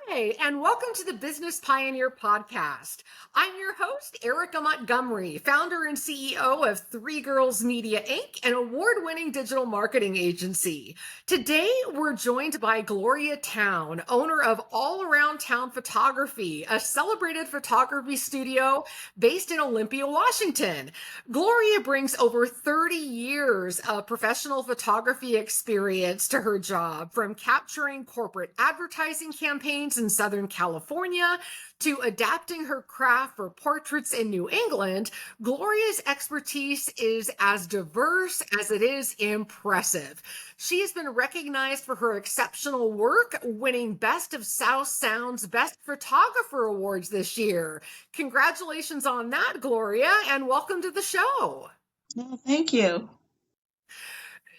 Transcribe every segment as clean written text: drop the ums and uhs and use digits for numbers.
Hi, and welcome to the Business Pioneer Podcast. I'm your host, Erika Montgomery, founder and CEO of Three Girls Media Inc., an award-winning digital marketing agency. Today, we're joined by Gloria Towne, owner of All Around Towne Photography, a celebrated photography studio based in Olympia, Washington. Gloria brings over 30 years of professional photography experience to her job, from capturing corporate advertising campaigns in Southern California to adapting her craft for portraits in New England. Gloria's expertise is as diverse as it is impressive. She has been recognized for her exceptional work, winning Best of South Sound's Best Photographer Awards this year. Congratulations on that, Gloria, and welcome to the show. Oh, thank you.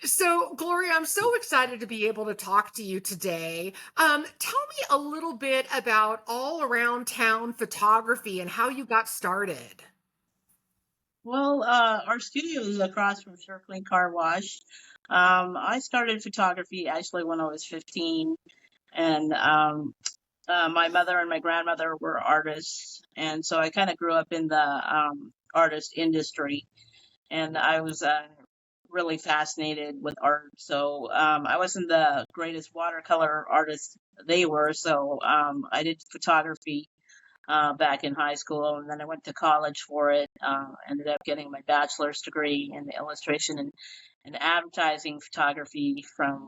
So, Gloria, I'm so excited to be able to talk to you today. Tell me a little bit about All Around Towne Photography and how you got started. Well, our studio is across from Circling Car Wash. I started photography actually when I was 15, and my mother and my grandmother were artists, and so I kind of grew up in the artist industry, and I was really fascinated with art. So I wasn't the greatest watercolor artist they were, so I did photography back in high school, and then I went to college for it. Ended up getting my bachelor's degree in illustration and advertising photography from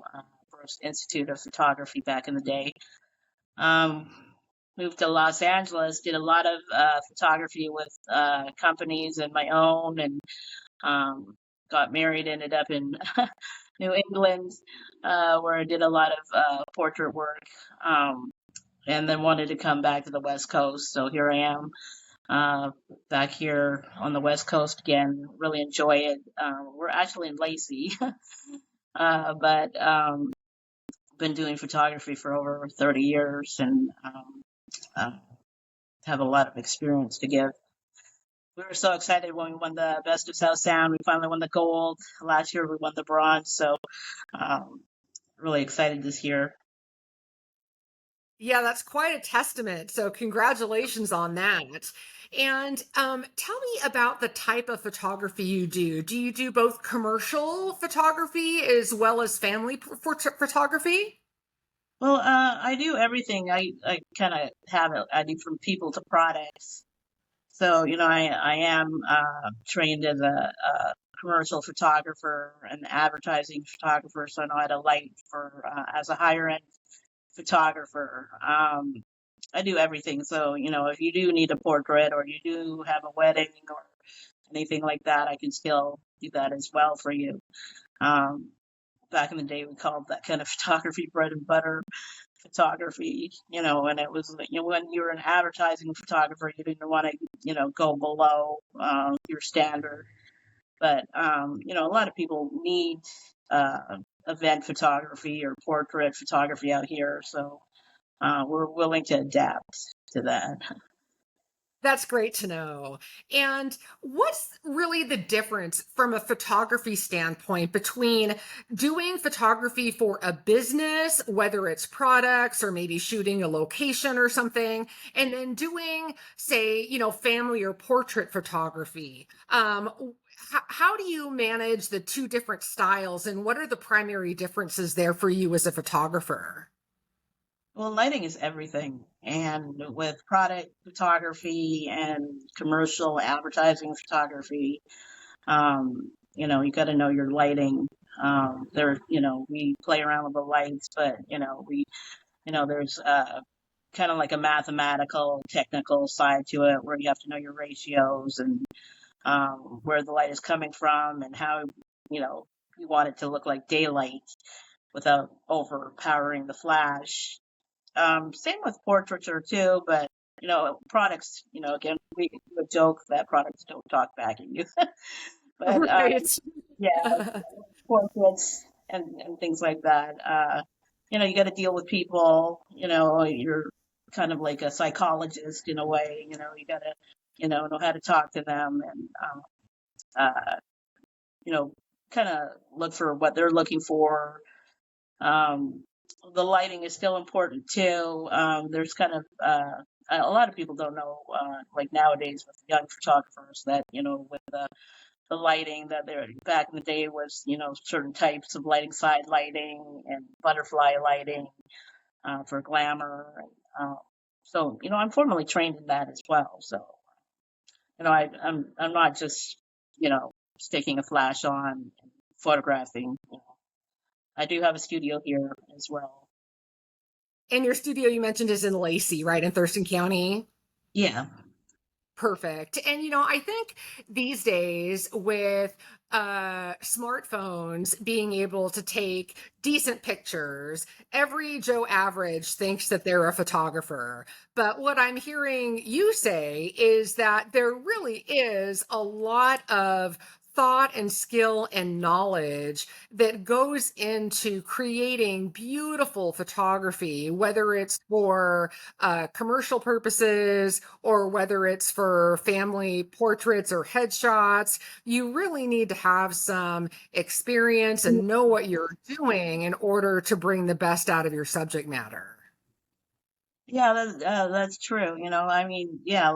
First Institute of Photography back in the day. Um, Moved to Los Angeles, did a lot of photography with companies and my own, and got married, ended up in New England, where I did a lot of portrait work. And then wanted to come back to the West Coast. So here I am, back here on the West Coast again. Really enjoy it. We're actually in Lacey, but been doing photography for over 30 years and uh, have a lot of experience to give. We were so excited when we won the Best of South Sound. We finally won the gold. Last year we won the bronze. So really excited this year. Yeah, that's quite a testament. So, congratulations on that. And tell me about the type of photography you do. Do you do both commercial photography as well as family photography? Well, I do everything. I kind of have it. I do from people to products. So, I am trained as a commercial photographer and advertising photographer. So I know how to light for as a higher end photographer. I do everything. So, if you do need a portrait or you do have a wedding or anything like that, I can still do that as well for you. Um, Back in the day, we called that kind of photography bread and butter photography, and it was, when you were an advertising photographer, you didn't want to, go below your standard. But, a lot of people need event photography or portrait photography out here. So we're willing to adapt to that. That's great to know. And what's really the difference from a photography standpoint between doing photography for a business, whether it's products or maybe shooting a location or something, and then doing, say, family or portrait photography? How do you manage the two different styles, and what are the primary differences there for you as a photographer? Well, lighting is everything. And with product photography and commercial advertising photography, you got to know your lighting. We play around with the lights, but, there's kind of like a mathematical, technical side to it where you have to know your ratios and where the light is coming from and how, you want it to look like daylight without overpowering the flash. Same with portraiture too, but products. Again, we would joke that products don't talk back at you, but Right. yeah, portraits and things like that. You got to deal with people. You're kind of like a psychologist in a way. You got to know how to talk to them and uh, you know kind of look for what they're looking for. the lighting is still important too. There's kind of a lot of people don't know, like nowadays with young photographers, that with the lighting, that there back in the day was certain types of lighting, side lighting and butterfly lighting for glamour. So I'm formally trained in that as well. So I'm not just sticking a flash on and photographing. I do have a studio here as well. And your studio you mentioned is in Lacey, right, in Thurston County? Yeah. Perfect. And I think these days with smartphones being able to take decent pictures, every Joe average thinks that they're a photographer. But what I'm hearing you say is that there really is a lot of thought and skill and knowledge that goes into creating beautiful photography, whether it's for commercial purposes or whether it's for family portraits or headshots. You really need to have some experience and know what you're doing in order to bring the best out of your subject matter. Yeah, that's true. I mean, yeah,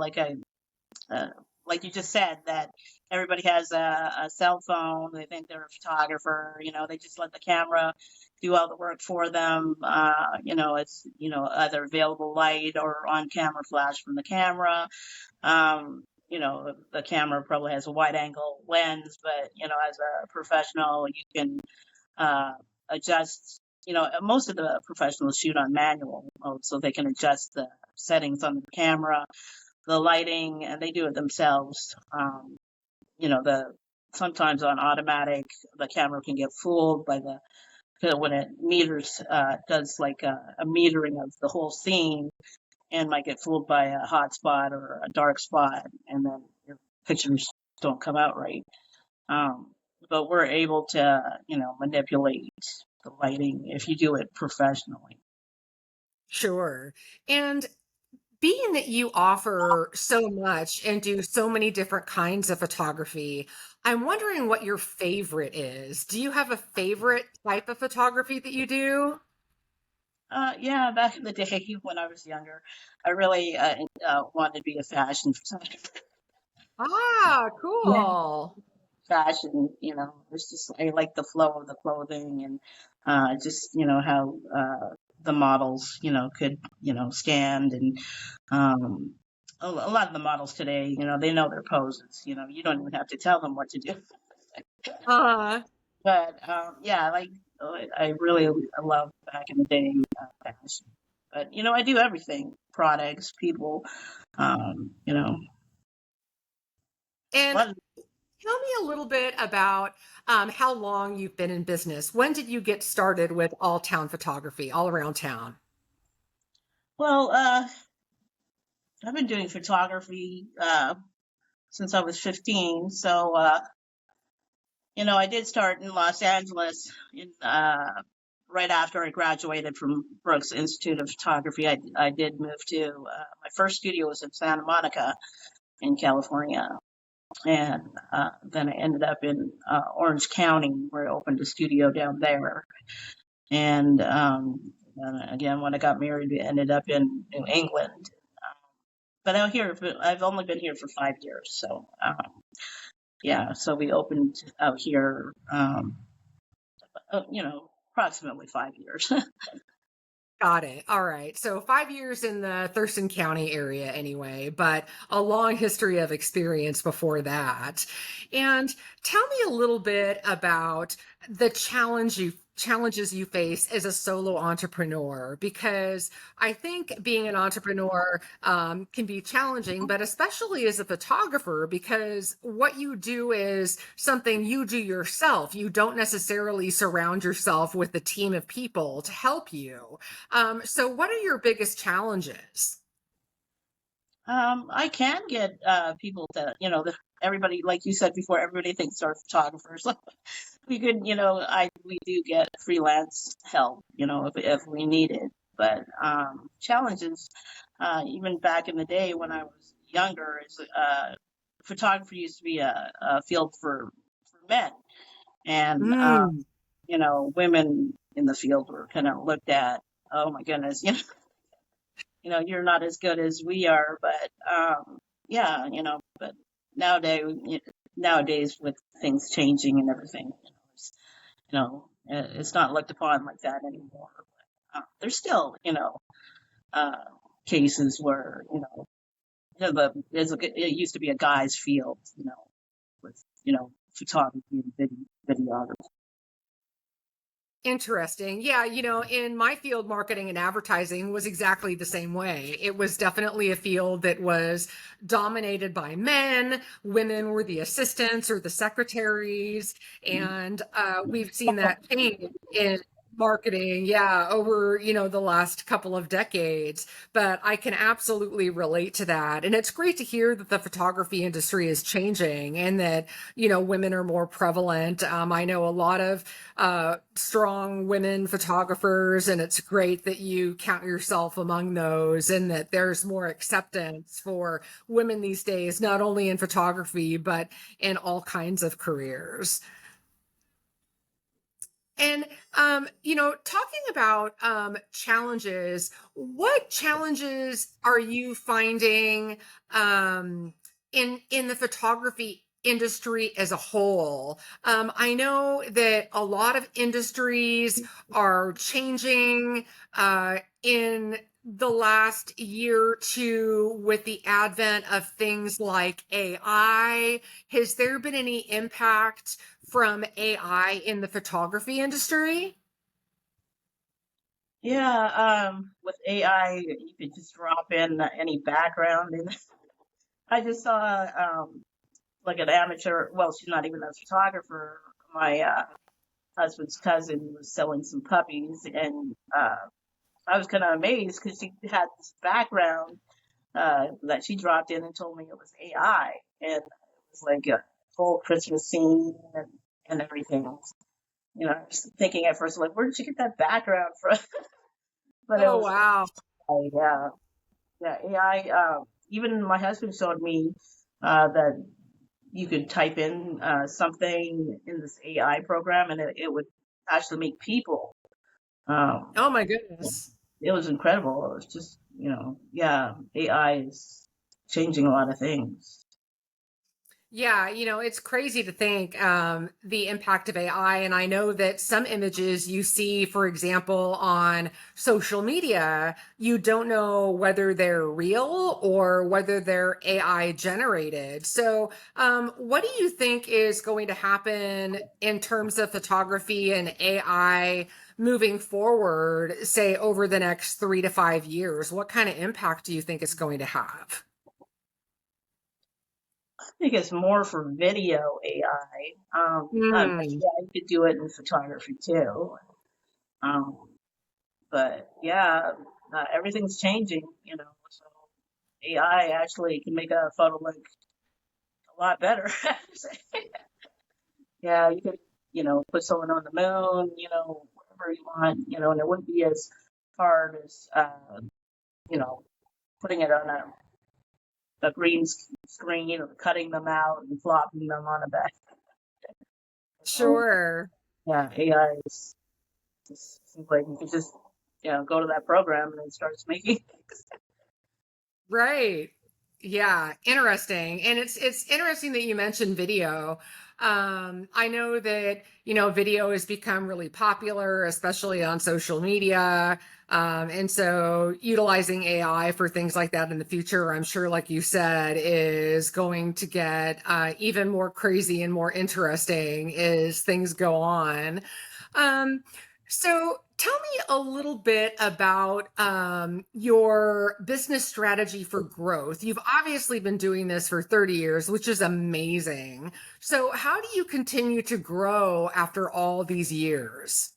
uh, like you just said, that everybody has a cell phone. They think they're a photographer. They just let the camera do all the work for them. It's either available light or on camera flash from the camera. The camera probably has a wide angle lens, but as a professional, you can uh, adjust. Most of the professionals shoot on manual mode, so they can adjust the settings on the camera, the lighting, and they do it themselves. The sometimes on automatic, the camera can get fooled by when it meters, does like a metering of the whole scene, and might get fooled by a hot spot or a dark spot, and then your pictures don't come out right. Um, but we're able to, manipulate the lighting if you do it professionally. Sure. And being that you offer so much and do so many different kinds of photography, I'm wondering what your favorite is. Do you have a favorite type of photography that you do? Yeah, back in the day when I was younger, I really wanted to be a fashion photographer. Ah, Yeah. cool. Fashion, it's just I like the flow of the clothing, and just how the models could stand, and a lot of the models today, they know their poses. You don't even have to tell them what to do. Uh, But yeah, I really love back in the day fashion. But I do everything: products, people. Um, you know, and what? tell me a little bit about how long you've been in business. When did you get started with All Town Photography, all around town? Well, I've been doing photography since I was 15. So I did start in Los Angeles in right after I graduated from Brooks Institute of Photography. I did move to my first studio was in Santa Monica in California. And then I ended up in Orange County, where I opened a studio down there. And again, when I got married, we ended up in New England. But I've only been here for 5 years. So yeah, so we opened out here, approximately 5 years. Got it. All right. So 5 years in the Thurston County area anyway, but a long history of experience before that. And tell me a little bit about the challenges you face as a solo entrepreneur, because I think being an entrepreneur can be challenging, but especially as a photographer, because what you do is something you do yourself. You don't necessarily surround yourself with a team of people to help you. So what are your biggest challenges? I can get people to, everybody, like you said before, everybody thinks they're photographers. We could, we do get freelance help, if we need it. But challenges, even back in the day when I was younger, is photography used to be a field for men, and Mm, women. in the field were kind of looked at. Oh my goodness, you're not as good as we are. But yeah, but nowadays, nowadays with things changing and everything, it's not looked upon like that anymore. But, there's still, uh, cases where, it used to be a guy's field, with, photography and videography. Interesting. Yeah, in my field, marketing and advertising was exactly the same way. It was definitely a field that was dominated by men. Women were the assistants or the secretaries. And we've seen that change in marketing, yeah, over, the last couple of decades. But I can absolutely relate to that. And it's great to hear that the photography industry is changing and that, women are more prevalent. I know a lot of strong women photographers, and it's great that you count yourself among those and that there's more acceptance for women these days, not only in photography, but in all kinds of careers. And, talking about challenges, what challenges are you finding in the photography industry as a whole? I know that a lot of industries are changing in the last year or two with the advent of things like AI. Has there been any impact from AI in the photography industry? Yeah, with AI, you could just drop in any background. And I just saw, like an amateur, well, she's not even a photographer. My husband's cousin was selling some puppies, and I was kind of amazed because she had this background that she dropped in and told me it was AI, and it was like a whole Christmas scene and everything. I was thinking at first, like, where did you get that background from? But it Oh, was, wow. yeah, yeah, AI. Even my husband showed me that you could type in something in this AI program, and it would actually make people. Um, Oh, my goodness. it was incredible. It was just, yeah, AI is changing a lot of things. Yeah, it's crazy to think the impact of AI. And I know that some images you see, for example, on social media, you don't know whether they're real or whether they're AI generated. So, what do you think is going to happen in terms of photography and AI moving forward, say over the next 3 to 5 years? What kind of impact do you think it's going to have? I think it's more for video AI. But Hmm. yeah, you could do it in photography too. Um, but yeah, everything's changing, so AI actually can make a photo look a lot better. Yeah, you could, put someone on the moon, wherever you want, and it wouldn't be as hard as, you know, putting it on a green screen or cutting them out and flopping them on a back. So, Sure. yeah, AI is just seems like you can just, go to that program and it starts making. Right. Yeah, interesting. And it's interesting that you mentioned video. I know that, video has become really popular, especially on social media. And so utilizing AI for things like that in the future, I'm sure, like you said, is going to get even more crazy and more interesting as things go on. Um, so tell me a little bit about your business strategy for growth. You've obviously been doing this for 30 years, which is amazing. So how do you continue to grow after all these years?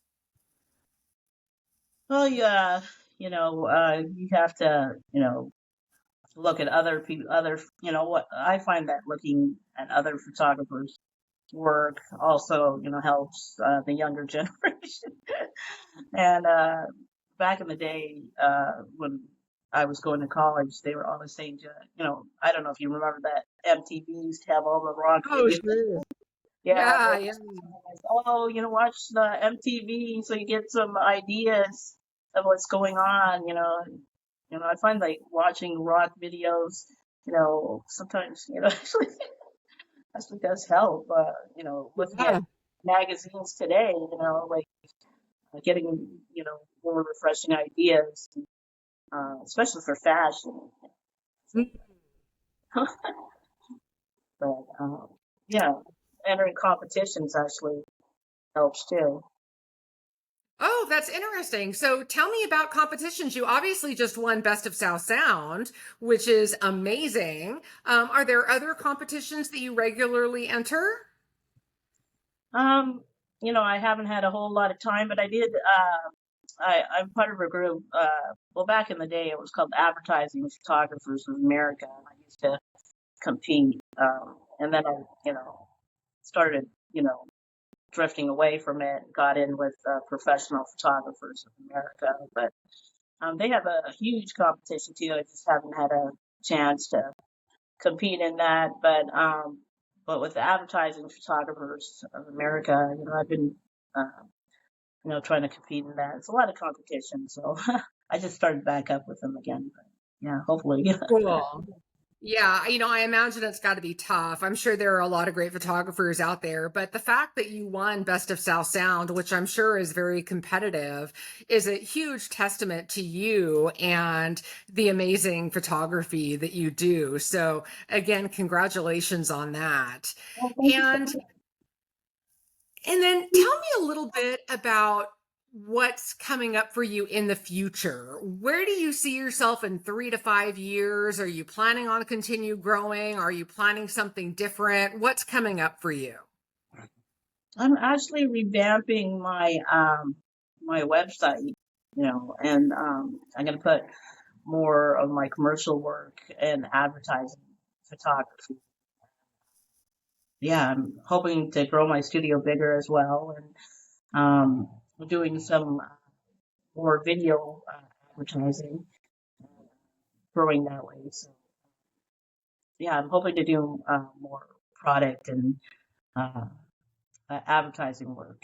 Well, yeah, you have to, look at other people, what I find that looking at other photographers' work also, helps the younger generation. And back in the day, when I was going to college, they were always saying, I don't know if you remember that MTV used to have all the rock Oh, videos. sure. Yeah, Yeah, they're yeah. oh, watch the MTV so you get some ideas of what's going on. I find like watching rock videos. Sometimes actually does help. Looking at Yeah. magazines today. Like getting more refreshing ideas, especially for fashion. But yeah, entering competitions actually helps too. Oh, that's interesting. So tell me about competitions. You obviously just won Best of South Sound, which is amazing. Are there other competitions that you regularly enter? Um, I haven't had a whole lot of time, but I did. I'm part of a group. Well, back in the day, it was called Advertising Photographers of America, and I used to compete. And then I, started, drifting away from it. Got in with Professional Photographers of America, but they have a huge competition too. I just haven't had a chance to compete in that. But with the Advertising Photographers of America, I've been, trying to compete in that. It's a lot of competition, so I just started back up with them again. But yeah, hopefully. Cool. Yeah, I imagine it's got to be tough. I'm sure there are a lot of great photographers out there, but the fact that you won Best of South Sound, which I'm sure is very competitive, is a huge testament to you and the amazing photography that you do. So, again, congratulations on that. Well, thank you so And And then tell me a little bit about what's coming up for you in the future. Where do you see yourself in 3 to 5 years? Are you planning on continue growing? Are you planning something different? What's coming up for you? I'm actually revamping my website, and I'm gonna put more of my commercial work and advertising photography. Yeah, I'm hoping to grow my studio bigger as well, and doing some more video advertising, growing that way. So yeah, I'm hoping to do more product and uh, advertising work.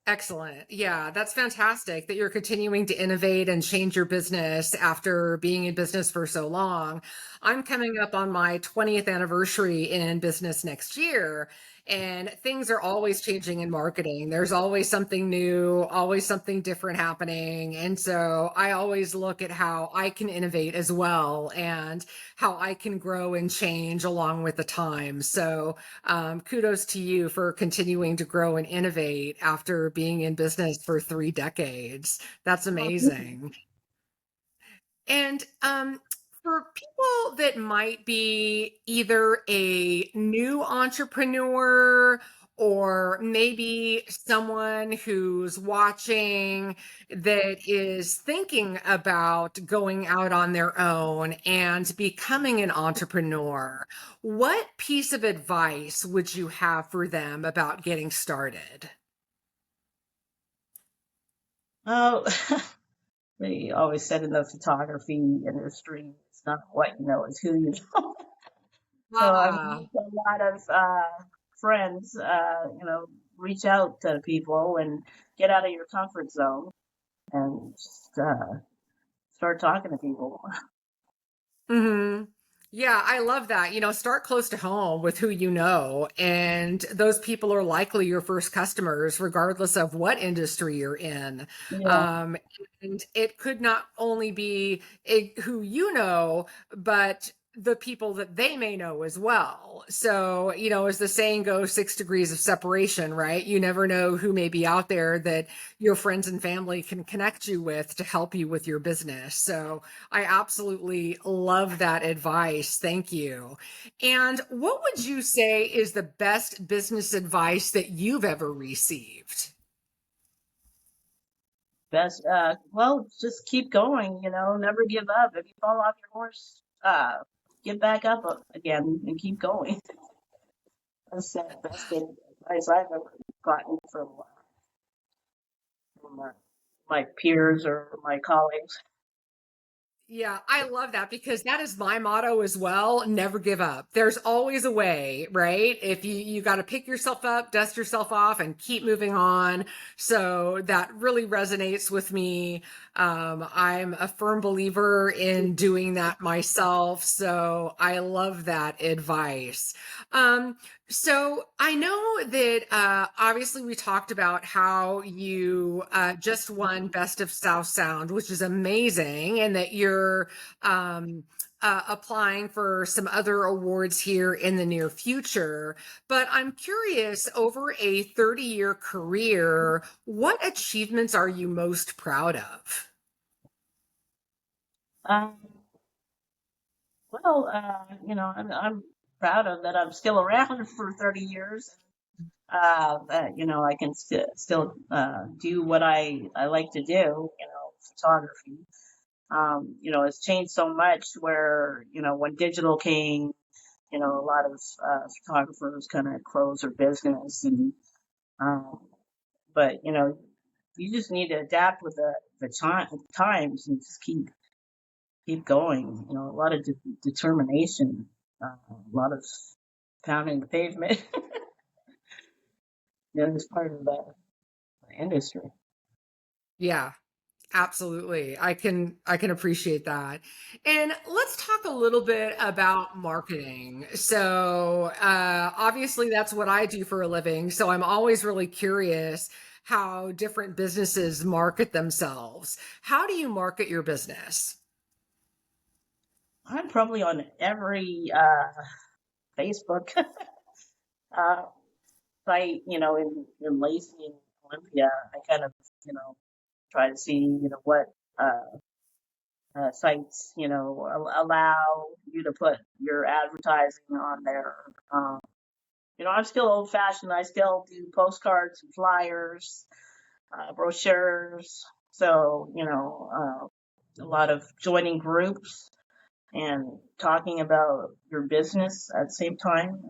Excellent. Yeah, that's fantastic that you're continuing to innovate and change your business after being in business for so long. I'm coming up on my 20th anniversary in business next year, and things are always changing in marketing. There's always something new, always something different happening. And so I always look at how I can innovate as well and how I can grow and change along with the time. So kudos to you for continuing to grow and innovate after being in business for 3 decades. That's amazing. And for people that might be either a new entrepreneur or maybe someone who's watching that is thinking about going out on their own and becoming an entrepreneur, what piece of advice would you have for them about getting started? Oh, they always said in the photography industry, it's not what you know, it's who you know. So I've Ah, met a lot of friends, reach out to people and get out of your comfort zone and just start talking to people. hmm. Yeah, I love that. Start close to home with who you know, and those people are likely your first customers, regardless of what industry you're in. Yeah. Um, and it could not only be who you know, but the people that they may know as well. So, as the saying goes, 6 degrees of separation, right? You never know who may be out there that your friends and family can connect you with to help you with your business. So, I absolutely love that advice. Thank you. And what would you say is the best business advice that you've ever received? Best, well, just keep going, never give up. If you fall off your horse, get back up again and keep going. That's the best advice I've ever gotten from my peers or my colleagues. Yeah, I love that because that is my motto as well. Never give up. There's always a way, right? If you got to pick yourself up, dust yourself off, and keep moving on. So that really resonates with me. I'm a firm believer in doing that myself. So I love that advice. Um, so I know that obviously we talked about how you just won Best of South Sound, which is amazing, and that you're applying for some other awards here in the near future. But I'm curious, over a 30-year career, what achievements are you most proud of? Um, I'm proud of that. I'm still around for 30 years. I can still do what I like to do. Photography. It's changed so much where, when digital came, a lot of photographers kind of closed their business. Um, but, you just need to adapt with the times and just keep going. A lot of determination, a lot of pounding the pavement. It's part of the industry. Yeah. Absolutely. I can appreciate that. And let's talk a little bit about marketing. So, obviously that's what I do for a living, so I'm always really curious how different businesses market themselves. How do you market your business? I'm probably on every Facebook uh, site, in Lacey and Olympia. I kind of, try to see, what uh, sites, allow you to put your advertising on there. Um, I'm still old fashioned. I still do postcards and flyers, brochures. So, a lot of joining groups and talking about your business at the same time.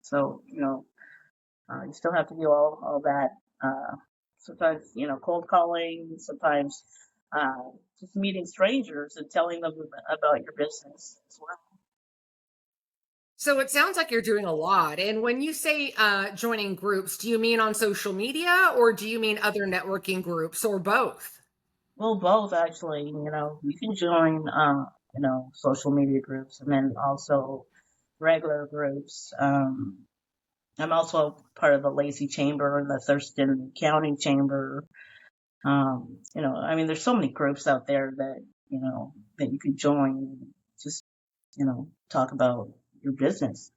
So, you still have to do all that. Sometimes, cold calling, sometimes just meeting strangers and telling them about your business as well. So it sounds like you're doing a lot. And when you say joining groups, do you mean on social media or do you mean other networking groups or both? Well, both actually. You can join, social media groups and then also regular groups. I'm also part of the Lacey Chamber and the Thurston County Chamber. There's so many groups out there that you can join. Just, talk about your business.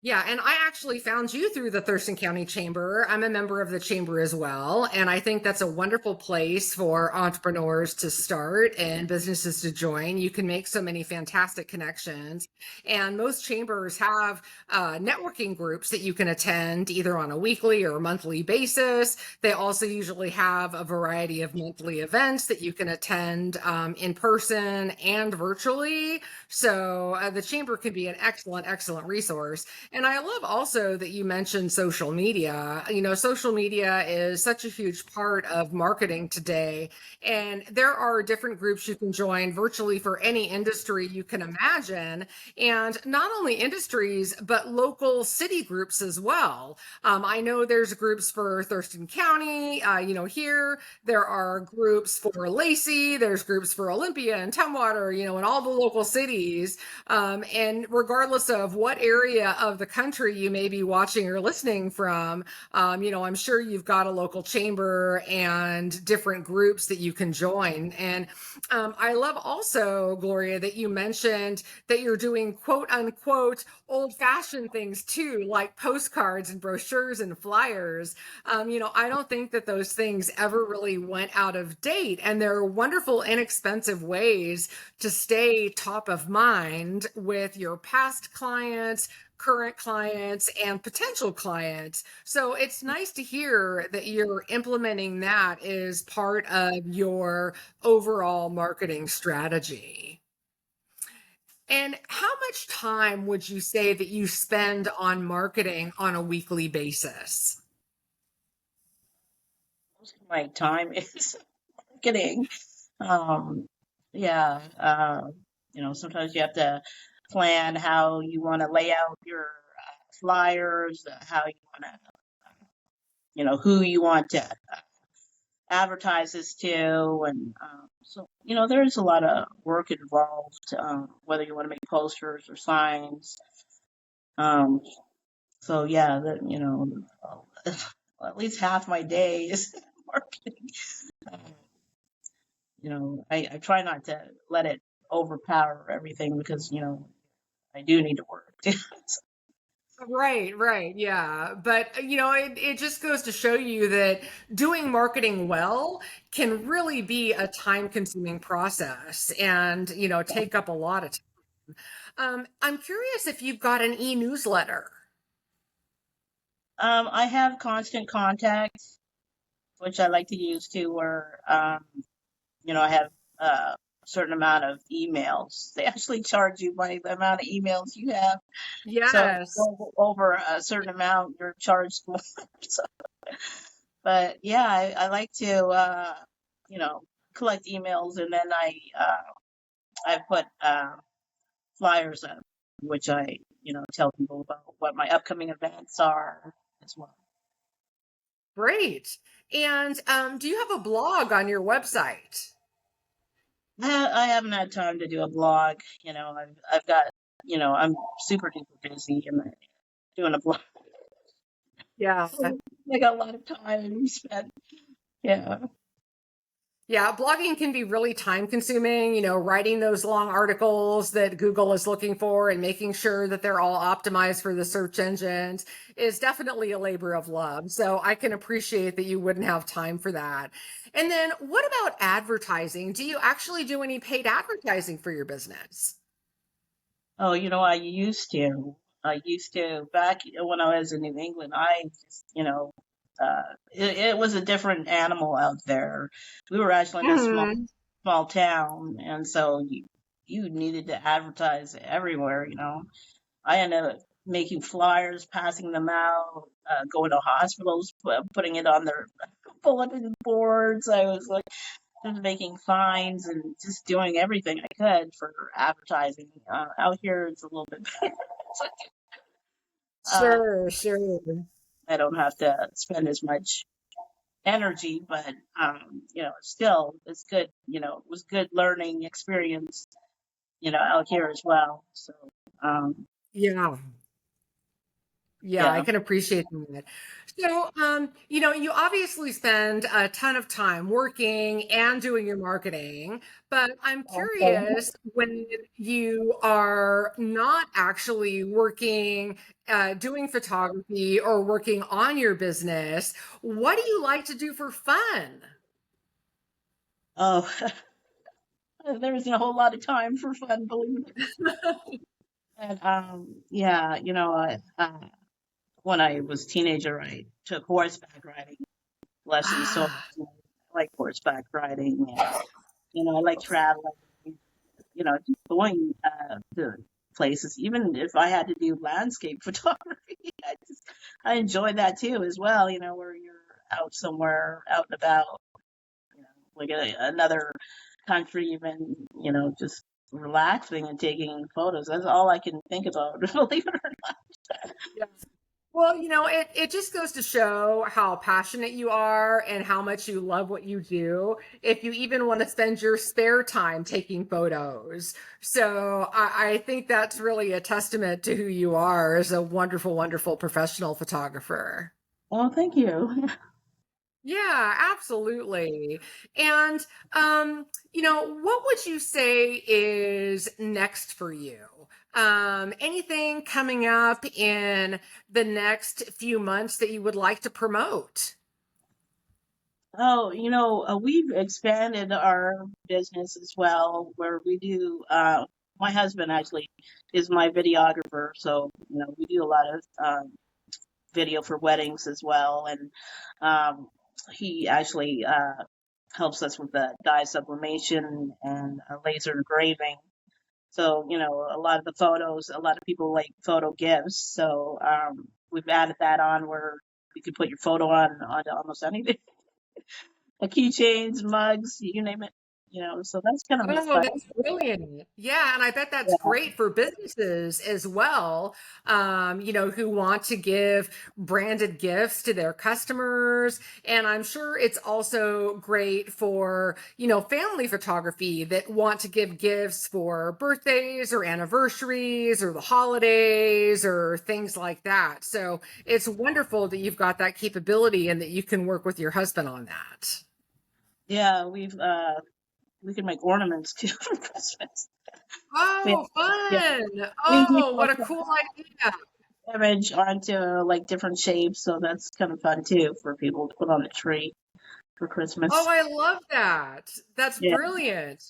Yeah, and I actually found you through the Thurston County Chamber. I'm a member of the chamber as well, and I think that's a wonderful place for entrepreneurs to start and businesses to join. You can make so many fantastic connections, and most chambers have networking groups that you can attend either on a weekly or monthly basis. They also usually have a variety of monthly events that you can attend in person and virtually. So the chamber can be an excellent, excellent resource. And I love also that you mentioned social media. Social media is such a huge part of marketing today. And there are different groups you can join virtually for any industry you can imagine. And not only industries, but local city groups as well. I know there's groups for Thurston County, here. There are groups for Lacey, there's groups for Olympia and Tumwater, in all the local cities. And regardless of what area of the country you may be watching or listening from, I'm sure you've got a local chamber and different groups that you can join. And I love also, Gloria, that you mentioned that you're doing quote unquote old fashioned things too, like postcards and brochures and flyers. I don't think that those things ever really went out of date. And they're wonderful, inexpensive ways to stay top of mind with your past clients, current clients, and potential clients. So it's nice to hear that you're implementing that as part of your overall marketing strategy. And how much time would you say that you spend on marketing on a weekly basis? Most of my time is marketing. Um, Yeah. Sometimes you have to plan how you want to lay out your flyers, how you want to, who you want to advertise this to. And there's a lot of work involved, whether you want to make posters or signs. Um, so yeah, at least half my day is marketing. Um, I try not to let it overpower everything because, I do need to work. Right, right. Yeah. But, it just goes to show you that doing marketing well can really be a time-consuming process and, take up a lot of time. I'm curious if you've got an e-newsletter. I have Constant Contact, which I like to use too, where, I have a certain amount of emails. They actually charge you by the amount of emails you have. So if Yes. you go over a certain amount, you're charged more. So, but yeah, I like to, you know, collect emails, and then I put flyers up, which I, tell people about what my upcoming events are as well. Great. And do you have a blog on your website? I haven't had time to do a blog. I've got, I'm super duper busy and doing a blog. Yeah. I got a lot of time spent. Yeah. Yeah, blogging can be really time consuming, writing those long articles that Google is looking for and making sure that they're all optimized for the search engines is definitely a labor of love. So I can appreciate that you wouldn't have time for that. And then what about advertising? Do you actually do any paid advertising for your business? Oh, I used to back when I was in New England. I just, it was a different animal out there. We were actually in a Hmm. small town, and so you needed to advertise everywhere. I ended up making flyers, passing them out, going to hospitals, putting it on their bulletin boards. I was like just making signs and just doing everything I could for advertising. Out here, it's a little bit better. uh, Sure, sure. I don't have to spend as much energy, but still, it's good. It was good learning experience. Out here as well. So, um, Yeah. Yeah, I yeah. can appreciate that. So, you obviously spend a ton of time working and doing your marketing, but I'm Okay. curious when you are not actually working, doing photography or working on your business, what do you like to do for fun? Oh, there isn't a whole lot of time for fun, believe it. And yeah, when I was a teenager, I took horseback riding lessons. So Ah, I like horseback riding, and I like traveling. Just going to places. Even if I had to do landscape photography, I enjoy that too as well. Where you're out somewhere, out and about, like another country, even just relaxing and taking photos. That's all I can think about. Believe it or yeah. Well, it just goes to show how passionate you are and how much you love what you do. If you even want to spend your spare time taking photos. So I think that's really a testament to who you are as a wonderful, wonderful professional photographer. well, thank you. Yeah, absolutely. And what would you say is next for you? Anything coming up in the next few months that you would like to promote? Oh, we've expanded our business as well, where we do. My husband actually is my videographer, so we do a lot of video for weddings as well, and um, he actually helps us with the dye sublimation and laser engraving. So a lot of the photos, a lot of people like photo gifts, so we've added that on where you can put your photo on almost anything, keychains, mugs, you name it. so that's kind of Oh, exciting. that's brilliant. Yeah, and I bet that's Yeah. great for businesses as well, who want to give branded gifts to their customers. And I'm sure it's also great for, family photography that want to give gifts for birthdays or anniversaries or the holidays or things like that. So it's wonderful that you've got that capability and that you can work with your husband on that. Yeah, we can make ornaments too for Christmas. We Oh, yeah, fun. we Oh, what a cool idea. image onto like different shapes, so that's kind of fun too for people to put on the tree for Oh, Christmas. I love that. That's Yeah. brilliant.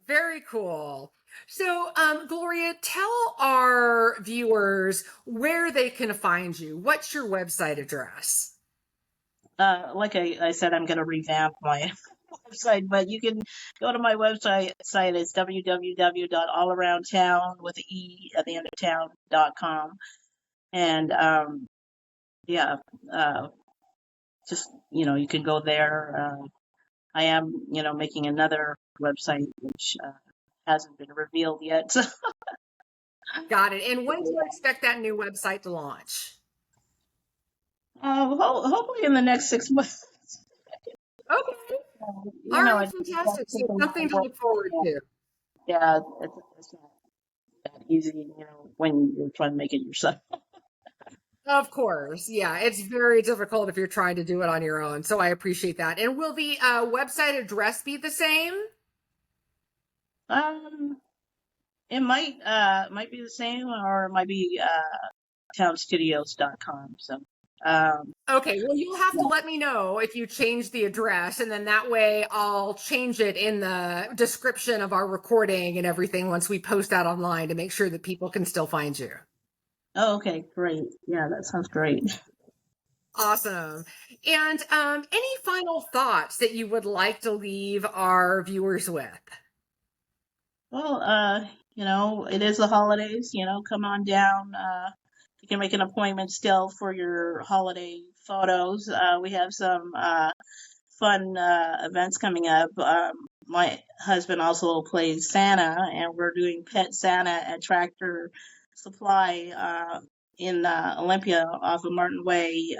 Very cool. So, Gloria, tell our viewers where they can find you. What's your website address? Like I said, I'm going to revamp my website, but you can go to my website. It's www.allaroundtown with an E at the end of town.com. And yeah, uh, just, you can go there. I am, making another website, which hasn't been revealed yet. Got it. And when do you expect that new website to launch? Hopefully in the next 6 months. Okay. You All know, right, it does fantastic. take So a lot something of to work. look forward to. Yeah, it's not that easy, when you're trying to make it yourself. Of course. Yeah, it's very difficult if you're trying to do it on your own. So I appreciate that. And will the website address be the same? Um, it might be the same, or it might be townstudios.com. So, Okay, well, you'll have to yeah. let me know if you change the address, and then that way I'll change it in the description of our recording and everything once we post that online to make sure that people can still find you. Oh, okay, great. Yeah, that sounds great. Awesome. And any final thoughts that you would like to leave our viewers with? Well, it is the holidays. Come on down. You can make an appointment still for your holiday photos. We have some fun events coming up. My husband also plays Santa, and we're doing Pet Santa at Tractor Supply in Olympia off of Martin Way.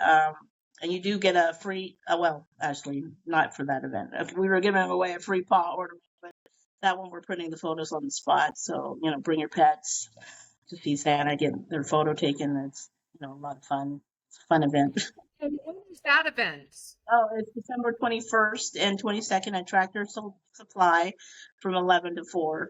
And you do get a free, well, actually, not for that event. We were giving away a free paw ornament, but that one we're putting the photos on the spot. So, bring your pets to see Santa, get their photo taken. It's, a lot of fun. It's a fun event. And when is that event? Oh, it's December 21st and 22nd at Tractor Supply from 11 to 4.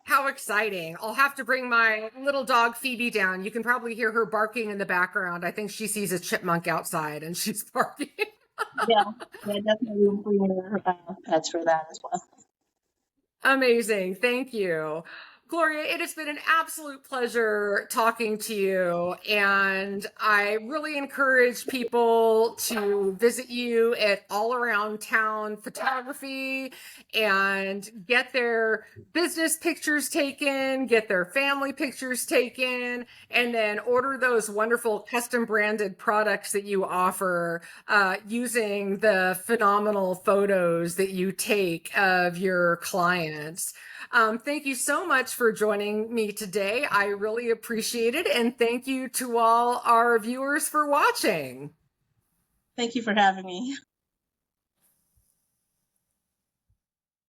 How exciting. I'll have to bring my little dog Phoebe down. You can probably hear her barking in the background. I think she sees a chipmunk outside and she's barking. Yeah, yeah, definitely will bring your pets for that as well. Amazing. Thank you. Gloria, it has been an absolute pleasure talking to you. And I really encourage people to visit you at All Around Towne Photography and get their business pictures taken, get their family pictures taken, and then order those wonderful custom branded products that you offer using the phenomenal photos that you take of your clients. Thank you so much for joining me today. I really appreciate it. And thank you to all our viewers for watching. Thank you for having me.